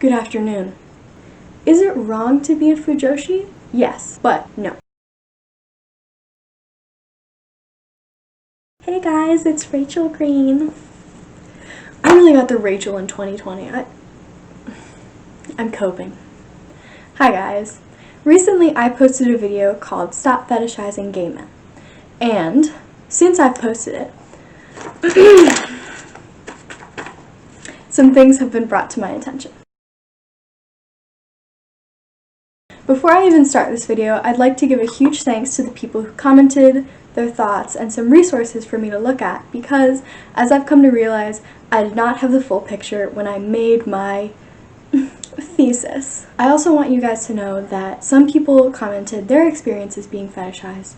Good afternoon. Is it wrong to be a FUJOSHI? Yes, but no. Hey guys, it's Rachel Green. I really got the Rachel in 2020. I'm coping. Hi guys. Recently I posted a video called Stop Fetishizing Gay Men. And since I've posted it, some things have been brought to my attention. Before I even start this video, I'd like to give a huge thanks to the people who commented their thoughts and some resources for me to look at because, as I've come to realize, I did not have the full picture when I made my thesis. I also want you guys to know that some people commented their experiences being fetishized,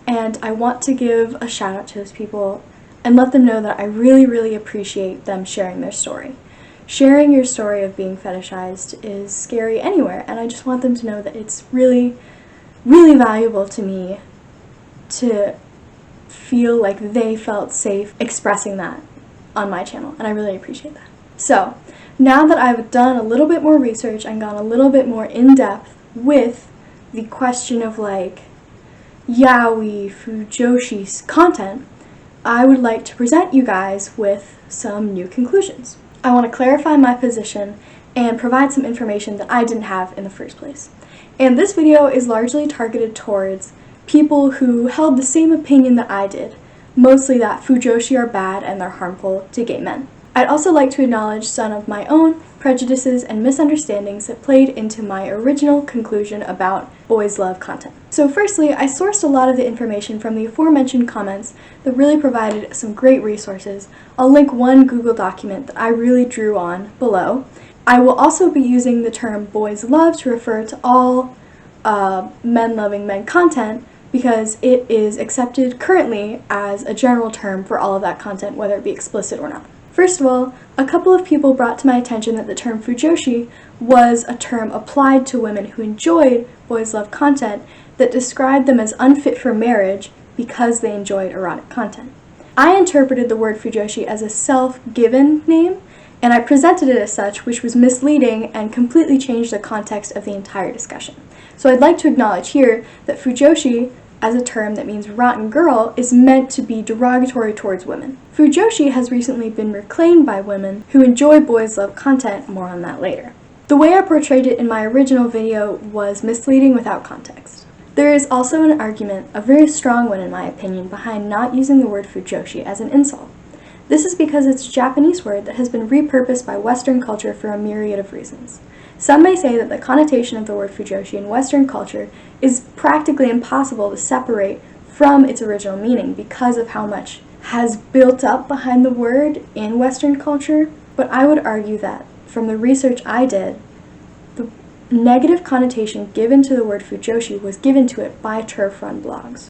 and I want to give a shout out to those people and let them know that I really appreciate them sharing their story. Sharing your story of being fetishized is scary anywhere, and I just want them to know that it's really valuable to me to feel like they felt safe expressing that on my channel, and I really appreciate that. So, now that I've done a little bit more research and gone a little bit more in-depth with the question of yaoi, FUJOSHI's content, I would like to present you guys with some new conclusions. I want to clarify my position and provide some information that I didn't have in the first place. And this video is largely targeted towards people who held the same opinion that I did, mostly that FUJOSHI are bad and they're harmful to gay men. I'd also like to acknowledge some of my own prejudices and misunderstandings that played into my original conclusion about boys love content. So firstly, I sourced a lot of the information from the aforementioned comments that really provided some great resources. I'll link one Google document that I really drew on below. I will also be using the term boys love to refer to all men loving men content because it is accepted currently as a general term for all of that content, whether it be explicit or not. First of all, a couple of people brought to my attention that the term FUJOSHI was a term applied to women who enjoyed boys love content that described them as unfit for marriage because they enjoyed erotic content. I interpreted the word FUJOSHI as a self-given name, and I presented it as such, which was misleading and completely changed the context of the entire discussion. So I'd like to acknowledge here that FUJOSHI, as a term that means rotten girl, is meant to be derogatory towards women. FUJOSHI has recently been reclaimed by women who enjoy boys love content, more on that later. The way I portrayed it in my original video was misleading without context. There is also an argument, a very strong one in my opinion, behind not using the word FUJOSHI as an insult. This is because it's a Japanese word that has been repurposed by Western culture for a myriad of reasons. Some may say that the connotation of the word FUJOSHI in Western culture is practically impossible to separate from its original meaning because of how much has built up behind the word in Western culture, but I would argue that from the research I did, the negative connotation given to the word FUJOSHI was given to it by TERF-run blogs.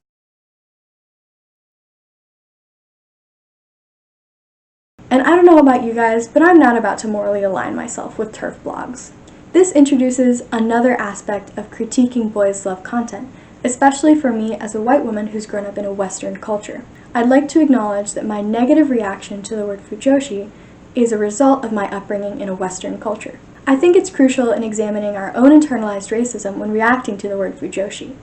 And I don't know about you guys, but I'm not about to morally align myself with TERF blogs. This introduces another aspect of critiquing boys love content, especially for me as a white woman who's grown up in a Western culture. I'd like to acknowledge that my negative reaction to the word FUJOSHI is a result of my upbringing in a Western culture. I think it's crucial in examining our own internalized racism when reacting to the word FUJOSHI.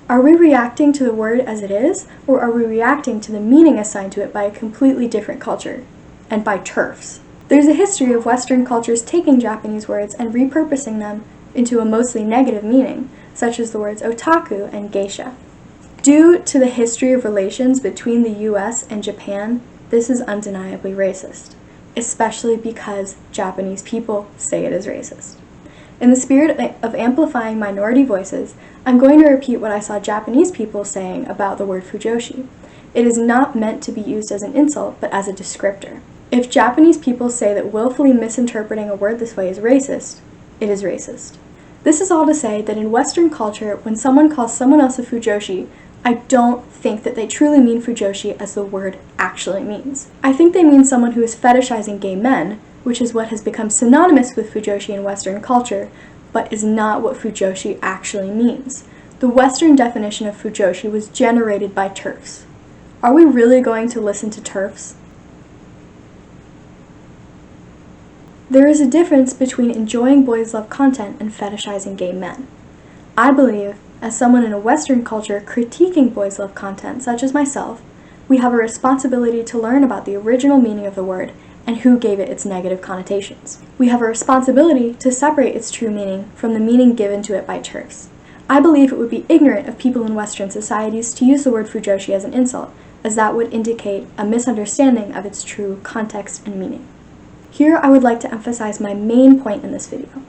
Are we reacting to the word as it is, or are we reacting to the meaning assigned to it by a completely different culture, and by TERFs? There's a history of Western cultures taking Japanese words and repurposing them into a mostly negative meaning, such as the words otaku and geisha. Due to the history of relations between the US and Japan, this is undeniably racist, especially because Japanese people say it is racist. In the spirit of amplifying minority voices, I'm going to repeat what I saw Japanese people saying about the word FUJOSHI. It is not meant to be used as an insult, but as a descriptor. If Japanese people say that willfully misinterpreting a word this way is racist, it is racist. This is all to say that in Western culture, when someone calls someone else a FUJOSHI, I don't think that they truly mean FUJOSHI as the word actually means. I think they mean someone who is fetishizing gay men, which is what has become synonymous with FUJOSHI in Western culture, but is not what FUJOSHI actually means. The Western definition of FUJOSHI was generated by TERFs. Are we really going to listen to TERFs? There is a difference between enjoying boys love content and fetishizing gay men. I believe, as someone in a Western culture critiquing boys love content, such as myself, we have a responsibility to learn about the original meaning of the word and who gave it its negative connotations. We have a responsibility to separate its true meaning from the meaning given to it by TERFs. I believe it would be ignorant of people in Western societies to use the word fujoshi as an insult, as that would indicate a misunderstanding of its true context and meaning. Here I would like to emphasize my main point in this video.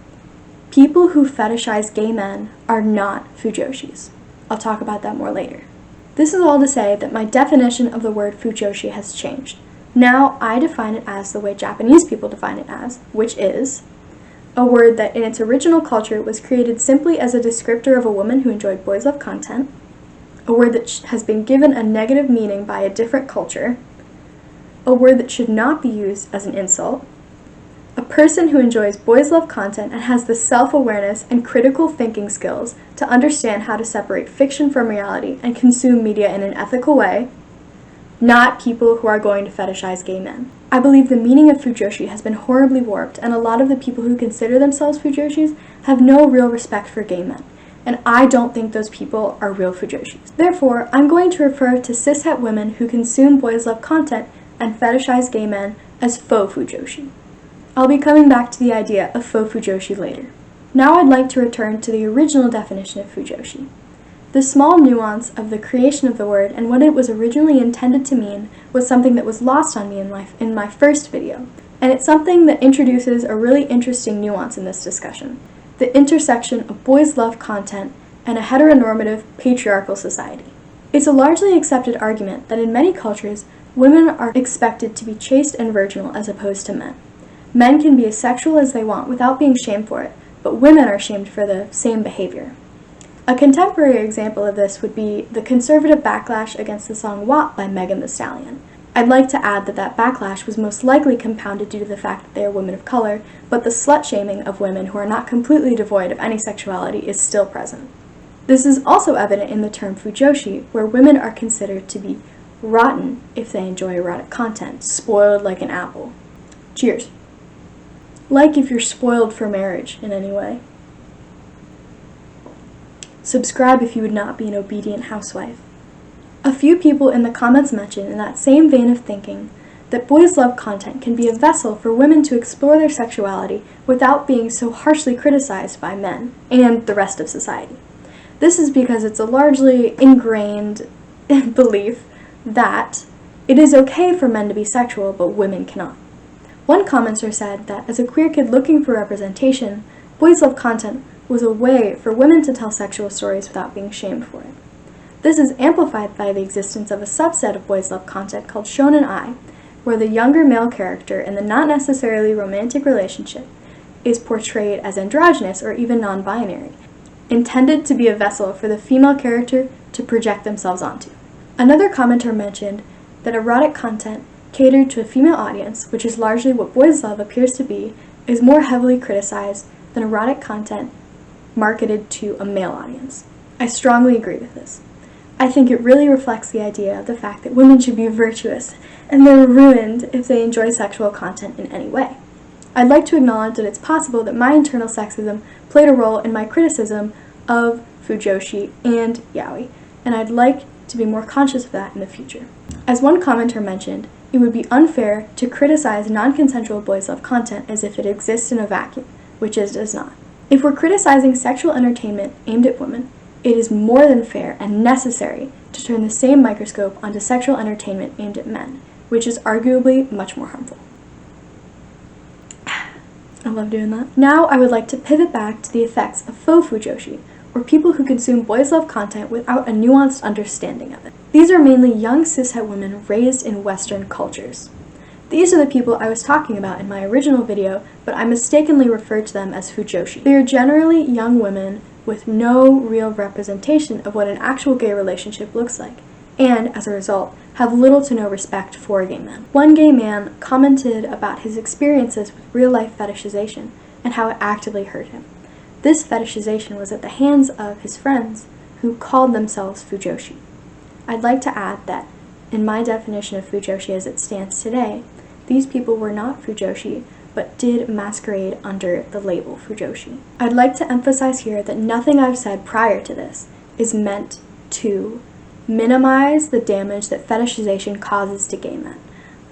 People who fetishize gay men are not fujoshis. I'll talk about that more later. This is all to say that my definition of the word fujoshi has changed. Now I define it as the way Japanese people define it as, which is a word that in its original culture was created simply as a descriptor of a woman who enjoyed boys love content, a word that has been given a negative meaning by a different culture, a word that should not be used as an insult, a person who enjoys boys love content and has the self-awareness and critical thinking skills to understand how to separate fiction from reality and consume media in an ethical way, not people who are going to fetishize gay men. I believe the meaning of fujoshi has been horribly warped, and a lot of the people who consider themselves fujoshis have no real respect for gay men, and I don't think those people are real fujoshis. Therefore, I'm going to refer to cishet women who consume boys love content and fetishize gay men as faux fujoshi. I'll be coming back to the idea of faux fujoshi later. Now I'd like to return to the original definition of fujoshi. The small nuance of the creation of the word and what it was originally intended to mean was something that was lost on me in my first video, and it's something that introduces a really interesting nuance in this discussion: the intersection of boys love content and a heteronormative patriarchal society. It's a largely accepted argument that in many cultures, women are expected to be chaste and virginal as opposed to men. Men can be as sexual as they want without being shamed for it, but women are shamed for the same behavior. A contemporary example of this would be the conservative backlash against the song WAP by Megan Thee Stallion. I'd like to add that that backlash was most likely compounded due to the fact that they are women of color, but the slut-shaming of women who are not completely devoid of any sexuality is still present. This is also evident in the term fujoshi, where women are considered to be rotten if they enjoy erotic content, spoiled like an apple. Cheers. Like if you're spoiled for marriage in any way. Subscribe if you would not be an obedient housewife. A few people in the comments mentioned in that same vein of thinking that boys love content can be a vessel for women to explore their sexuality without being so harshly criticized by men and the rest of society. This is because it's a largely ingrained belief that it is okay for men to be sexual, but women cannot. One commenter said that as a queer kid looking for representation, boys love content was a way for women to tell sexual stories without being shamed for it. This is amplified by the existence of a subset of boys love content called shonen ai, where the younger male character in the not necessarily romantic relationship is portrayed as androgynous or even non-binary, intended to be a vessel for the female character to project themselves onto. Another commenter mentioned that erotic content catered to a female audience, which is largely what boys love appears to be, is more heavily criticized than erotic content marketed to a male audience. I strongly agree with this. I think it really reflects the idea of the fact that women should be virtuous, and they're ruined if they enjoy sexual content in any way. I'd like to acknowledge that it's possible that my internal sexism played a role in my criticism of fujoshi and yaoi, and I'd like to be more conscious of that in the future. As one commenter mentioned, it would be unfair to criticize non-consensual boys love content as if it exists in a vacuum, which it does not. If we're criticizing sexual entertainment aimed at women, it is more than fair and necessary to turn the same microscope onto sexual entertainment aimed at men, which is arguably much more harmful. I love doing that. Now I would like to pivot back to the effects of faux fujoshi, or people who consume boys love content without a nuanced understanding of it. These are mainly young cishet women raised in Western cultures. These are the people I was talking about in my original video, but I mistakenly referred to them as fujoshi. They are generally young women with no real representation of what an actual gay relationship looks like, and, as a result, have little to no respect for gay men. One gay man commented about his experiences with real-life fetishization and how it actively hurt him. This fetishization was at the hands of his friends who called themselves fujoshi. I'd like to add that, in my definition of fujoshi as it stands today, these people were not fujoshi, but did masquerade under the label Fujoshi. I'd like to emphasize here that nothing I've said prior to this is meant to minimize the damage that fetishization causes to gay men.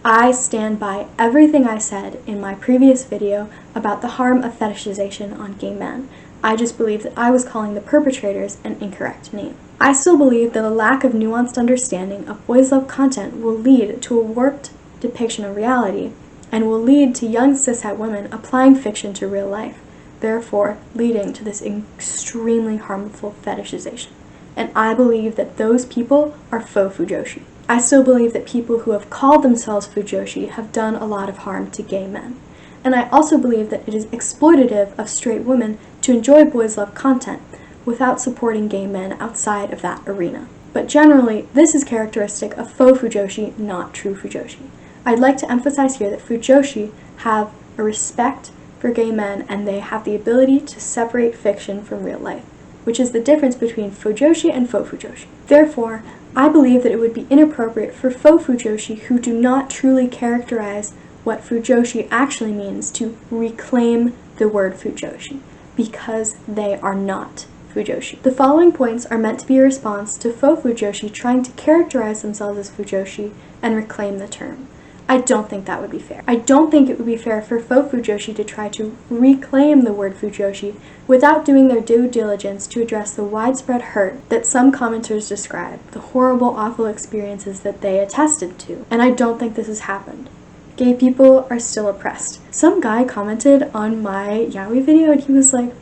I stand by everything I said in my previous video about the harm of fetishization on gay men. I just believe that I was calling the perpetrators an incorrect name. I still believe that a lack of nuanced understanding of boys' love content will lead to a warped depiction of reality and will lead to young cishet women applying fiction to real life, therefore leading to this extremely harmful fetishization. And I believe that those people are faux Fujoshi. I still believe that people who have called themselves Fujoshi have done a lot of harm to gay men. And I also believe that it is exploitative of straight women to enjoy boys' love content without supporting gay men outside of that arena. But generally, this is characteristic of faux Fujoshi, not true Fujoshi. I'd like to emphasize here that Fujoshi have a respect for gay men and they have the ability to separate fiction from real life, which is the difference between Fujoshi and faux Fujoshi. Therefore, I believe that it would be inappropriate for faux Fujoshi who do not truly characterize what Fujoshi actually means to reclaim the word Fujoshi, because they are not Fujoshi. The following points are meant to be a response to faux Fujoshi trying to characterize themselves as Fujoshi and reclaim the term. I don't think that would be fair. I don't think it would be fair for faux Fujoshi to try to reclaim the word Fujoshi without doing their due diligence to address the widespread hurt that some commenters describe, the horrible, awful experiences that they attested to. And I don't think this has happened. Gay people are still oppressed. Some guy commented on my yaoi video and he was like,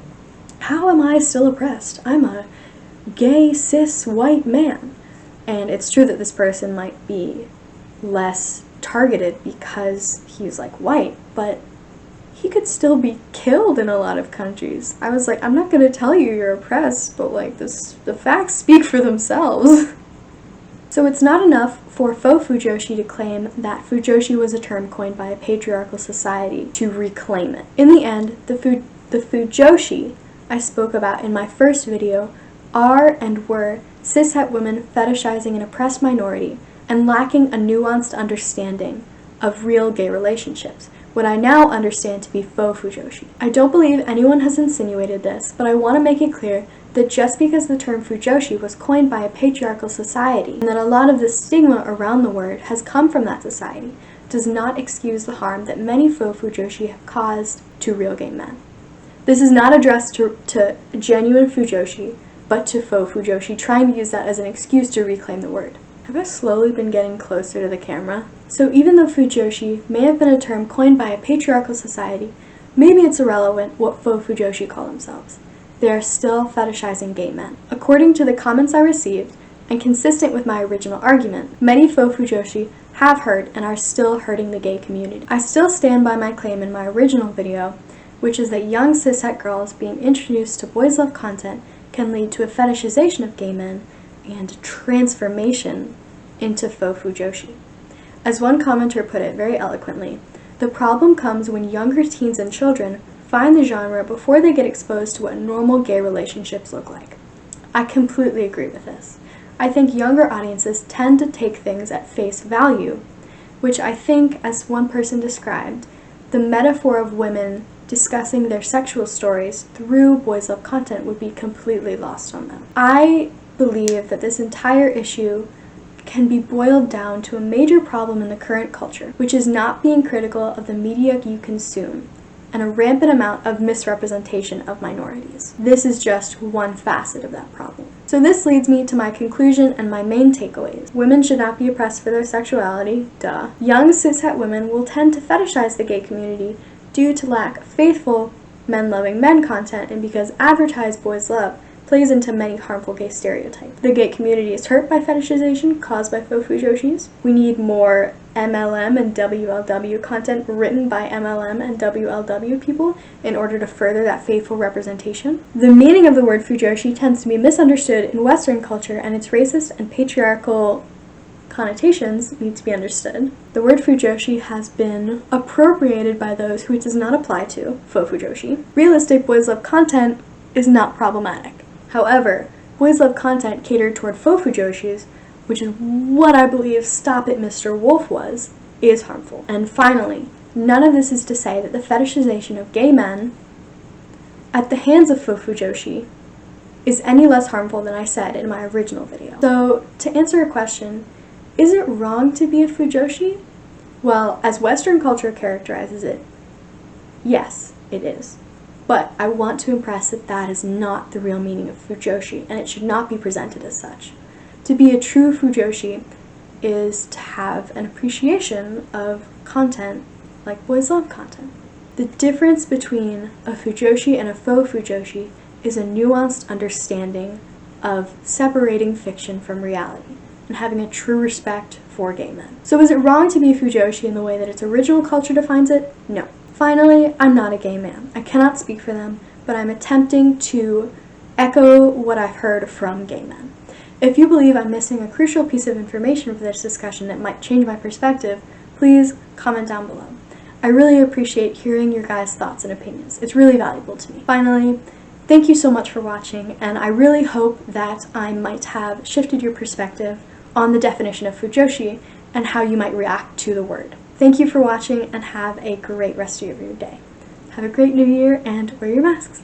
"How am I still oppressed? I'm a gay, cis, white man." And it's true that this person might be less targeted because he's like white, but he could still be killed in a lot of countries. I was like, I'm not gonna tell you you're oppressed, but like the facts speak for themselves. So it's not enough for faux Fujoshi to claim that Fujoshi was a term coined by a patriarchal society to reclaim it. In the end, the Fujoshi I spoke about in my first video are and were cishet women fetishizing an oppressed minority and lacking a nuanced understanding of real gay relationships, what I now understand to be faux Fujoshi. I don't believe anyone has insinuated this, but I want to make it clear that just because the term Fujoshi was coined by a patriarchal society, and that a lot of the stigma around the word has come from that society, does not excuse the harm that many faux Fujoshi have caused to real gay men. This is not addressed to genuine Fujoshi, but to faux Fujoshi trying to use that as an excuse to reclaim the word. Have I slowly been getting closer to the camera? So even though Fujoshi may have been a term coined by a patriarchal society, maybe it's irrelevant what faux Fujoshi call themselves. They are still fetishizing gay men. According to the comments I received, and consistent with my original argument, many faux Fujoshi have hurt and are still hurting the gay community. I still stand by my claim in my original video, which is that young cishet girls being introduced to boys' love content can lead to a fetishization of gay men and transformation into faux Fujoshi. As one commenter put it very eloquently, the problem comes when younger teens and children find the genre before they get exposed to what normal gay relationships look like. I completely agree with this. I think younger audiences tend to take things at face value, which I think, as one person described, the metaphor of women discussing their sexual stories through boys' love content would be completely lost on them. I believe that this entire issue can be boiled down to a major problem in the current culture, which is not being critical of the media you consume, and a rampant amount of misrepresentation of minorities. This is just one facet of that problem. So this leads me to my conclusion and my main takeaways. Women should not be oppressed for their sexuality, duh. Young cishet women will tend to fetishize the gay community due to lack of faithful men-loving men content and because advertised boys' love plays into many harmful gay stereotypes. The gay community is hurt by fetishization caused by faux Fujoshis. We need more MLM and WLW content written by MLM and WLW people in order to further that faithful representation. The meaning of the word Fujoshi tends to be misunderstood in Western culture, and its racist and patriarchal connotations need to be understood. The word Fujoshi has been appropriated by those who it does not apply to, faux Fujoshi. Realistic boys' love content is not problematic. However, boys' love content catered toward faux Fujoshis, which is what I believe Stop It Mr. Wolf was, is harmful. And finally, none of this is to say that the fetishization of gay men at the hands of faux fujoshi is any less harmful than I said in my original video. So, to answer your question, is it wrong to be a fujoshi? Well, as Western culture characterizes it, yes, it is. But I want to impress that that is not the real meaning of fujoshi, and it should not be presented as such. To be a true fujoshi is to have an appreciation of content like boys love content. The difference between a fujoshi and a faux fujoshi is a nuanced understanding of separating fiction from reality and having a true respect for gay men. So is it wrong to be a fujoshi in the way that its original culture defines it? No. Finally, I'm not a gay man. I cannot speak for them, but I'm attempting to echo what I've heard from gay men. If you believe I'm missing a crucial piece of information for this discussion that might change my perspective, please comment down below. I really appreciate hearing your guys' thoughts and opinions. It's really valuable to me. Finally, thank you so much for watching, and I really hope that I might have shifted your perspective on the definition of fujoshi and how you might react to the word. Thank you for watching, and have a great rest of your day. Have a great new year, and wear your masks.